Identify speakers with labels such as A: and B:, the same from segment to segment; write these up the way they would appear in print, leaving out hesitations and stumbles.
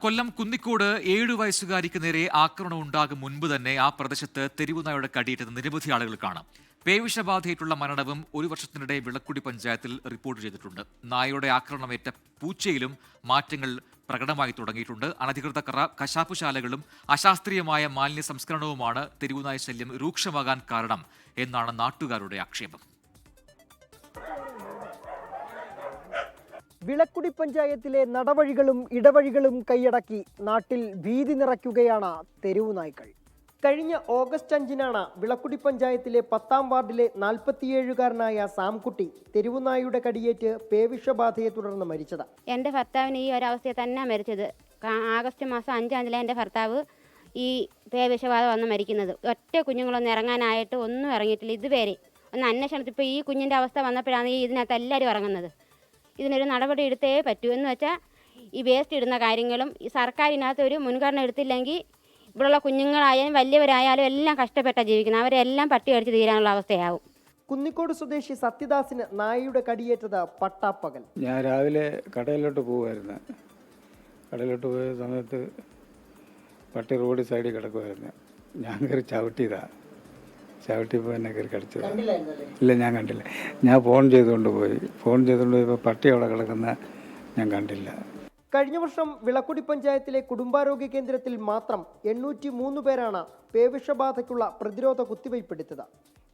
A: കൊല്ലം കുന്നിക്കോട് 7 വയസ്സുകാരിക്ക് നേരെ ആക്രമണം ഉണ്ടാകും മുൻപ് തന്നെ ആ പ്രദേശത്ത് തെരുവുനായുടെ കടിയേറ്റത് നിരവധി ആളുകൾ കാണാം. പേവിഷബാധയേറ്റുള്ള മരണവും 1 വർഷത്തിനിടെ വിളക്കുടി പഞ്ചായത്തിൽ റിപ്പോർട്ട് ചെയ്തിട്ടുണ്ട്. നായയുടെ ആക്രമണമേറ്റ പൂച്ചയിലും മാറ്റങ്ങൾ പ്രകടമായി തുടങ്ങിയിട്ടുണ്ട്. അനധികൃത കശാപ്പുശാലകളും അശാസ്ത്രീയമായ മാലിന്യ സംസ്കരണവുമാണ് തെരുവുനായ ശല്യം രൂക്ഷമാകാൻ കാരണം എന്നാണ് നാട്ടുകാരുടെ ആക്ഷേപം.
B: വിളക്കുടി പഞ്ചായത്തിലെ നടവഴികളും ഇടവഴികളും കൈയടക്കി നാട്ടിൽ ഭീതി നിറയ്ക്കുകയാണ് തെരുവുനായ്ക്കൾ. കഴിഞ്ഞ ഓഗസ്റ്റ് 5-നാണ് വിളക്കുടി പഞ്ചായത്തിലെ 10-ാം വാർഡിലെ 47-കാരനായ സാംകുട്ടി തെരുവുനായുടെ കടിയേറ്റ് പേവിഷബാധയെ തുടർന്ന് മരിച്ചത്.
C: എൻ്റെ ഭർത്താവിന് ഈ ഒരവസ്ഥയിൽ തന്നെ മരിച്ചത്. ആഗസ്റ്റ് മാസം 5-ാം തീയതി എൻ്റെ ഭർത്താവ് ഈ പേവിഷബാധ വന്ന് മരിക്കുന്നത്. ഒറ്റ കുഞ്ഞുങ്ങളൊന്നും ഇറങ്ങാനായിട്ട് ഒന്നും ഇറങ്ങിയിട്ടില്ല ഇതുവരെ. ഒന്ന് അന്വേഷണത്തിൽ ഇപ്പോൾ ഈ കുഞ്ഞിൻ്റെ അവസ്ഥ വന്നപ്പോഴാണ് ഇതിനകത്ത് എല്ലാവരും ഇറങ്ങുന്നത്. ഇതിനൊരു നടപടി എടുത്തേ പറ്റൂ. എന്ന് വെച്ചാൽ ഈ വേസ്റ്റ് ഇടുന്ന കാര്യങ്ങളും ഈ സർക്കാരിനകത്ത് ഒരു മുൻഗണന എടുത്തില്ലെങ്കിൽ ഇവിടെയുള്ള കുഞ്ഞുങ്ങളായാലും വലിയവരായാലും എല്ലാം കഷ്ടപ്പെട്ടാണ് ജീവിക്കുന്നത്. അവരെല്ലാം പട്ടി അടിച്ച് തീരാനുള്ള അവസ്ഥയാവും.
B: കുന്നിക്കോട് സ്വദേശി സത്യദാസിന് നായയുടെ കടിയേറ്റത് പട്ടാപ്പകൽ.
D: ഞാൻ രാവിലെ കടയിലോട്ട് പോകുമായിരുന്നു. കടയിലോട്ട് പോയ സമയത്ത് പട്ടി റോഡ് സൈഡിൽ കിടക്കുമായിരുന്നു. ഞാൻ കയറി ചവിട്ടിപ്പോൾ എന്നെ കയറി കടിച്ചതാണ്. ഇല്ല, ഞാൻ കണ്ടില്ല. ഞാൻ ഫോൺ ചെയ്തുകൊണ്ട് പോയപ്പോൾ പട്ടി അവിടെ കിടക്കുന്ന ഞാൻ കണ്ടില്ല.
B: കഴിഞ്ഞ വർഷം വിളക്കുടി പഞ്ചായത്തിലെ കുടുംബാരോഗ്യ കേന്ദ്രത്തിൽ മാത്രം 803 പേരാണ് പേവിഷബാധയ്ക്കുള്ള പ്രതിരോധ കുത്തിവയ്പ്പെടുത്തത്.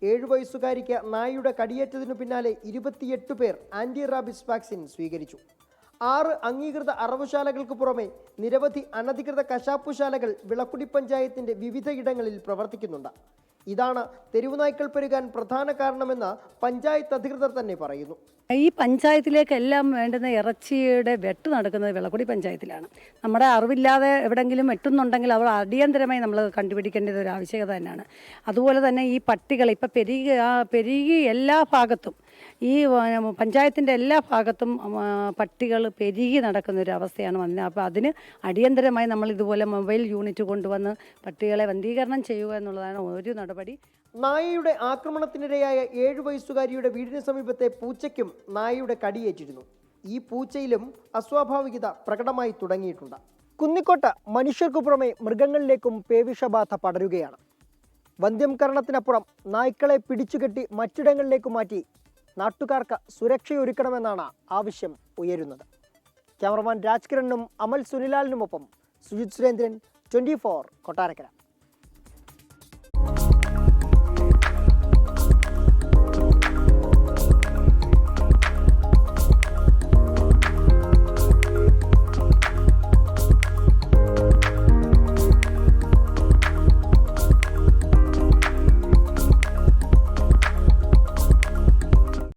B: 7 വയസ്സുകാരിക്ക് നായയുടെ കടിയേറ്റതിനു പിന്നാലെ 28 പേർ ആന്റി റാബിസ് വാക്സിൻ സ്വീകരിച്ചു. 6 അംഗീകൃത അറവുശാലകൾക്ക് പുറമെ നിരവധി അനധികൃത കശാപ്പുശാലകൾ വിളക്കുടി പഞ്ചായത്തിന്റെ വിവിധയിടങ്ങളിൽ പ്രവർത്തിക്കുന്നുണ്ട്. ഇതാണ് തെരുവുനായ്ക്കൾ പെരുകാൻ പ്രധാന കാരണമെന്ന് പഞ്ചായത്ത് അധികൃതർ തന്നെ പറയുന്നു.
E: ഈ പഞ്ചായത്തിലേക്കെല്ലാം വേണ്ടുന്ന ഇറച്ചിയുടെ വെട്ട് നടക്കുന്നത് വിളക്കുടി പഞ്ചായത്തിലാണ്. നമ്മുടെ അറിവില്ലാതെ എവിടെയെങ്കിലും വെട്ടുന്നുണ്ടെങ്കിൽ അവർ അടിയന്തരമായി നമ്മൾ കണ്ടുപിടിക്കേണ്ടത് ഒരു ആവശ്യകത തന്നെയാണ്. അതുപോലെ തന്നെ ഈ പട്ടികൾ ഇപ്പം പെരുകി എല്ലാ ഭാഗത്തും ഈ പഞ്ചായത്തിൻ്റെ എല്ലാ ഭാഗത്തും പട്ടികൾ പെരുകി നടക്കുന്ന ഒരു അവസ്ഥയാണ് വന്നത്. അപ്പോൾ അതിന് അടിയന്തരമായി നമ്മൾ ഇതുപോലെ മൊബൈൽ യൂണിറ്റ് കൊണ്ടുവന്ന് പട്ടികളെ വന്ധീകരണം ചെയ്യുക എന്നുള്ളതാണ് ഒരു നടപടി.
B: നായയുടെ ആക്രമണത്തിനിരയായ 7 വയസ്സുകാരിയുടെ വീടിന് സമീപത്തെ പൂച്ചയ്ക്കും നായയുടെ കടിയേറ്റിരുന്നു. ഈ പൂച്ചയിലും അസ്വാഭാവികത പ്രകടമായി തുടങ്ങിയിട്ടുണ്ട്. കുന്നിക്കോട്ട് മനുഷ്യർക്കു പുറമെ മൃഗങ്ങളിലേക്കും പേവിഷബാധ പടരുകയാണ്. വന്ധ്യംകരണത്തിനപ്പുറം നായ്ക്കളെ പിടിച്ചുകെട്ടി മറ്റിടങ്ങളിലേക്ക് മാറ്റി നാട്ടുകാർക്ക് സുരക്ഷയൊരുക്കണമെന്നാണ് ആവശ്യം ഉയരുന്നത്. ക്യാമറമാൻ രാജ്കിരണിനും അമൽ സുനിലാലിനുമൊപ്പം സുജിത് സുരേന്ദ്രൻ, 24 കൊട്ടാരക്കര.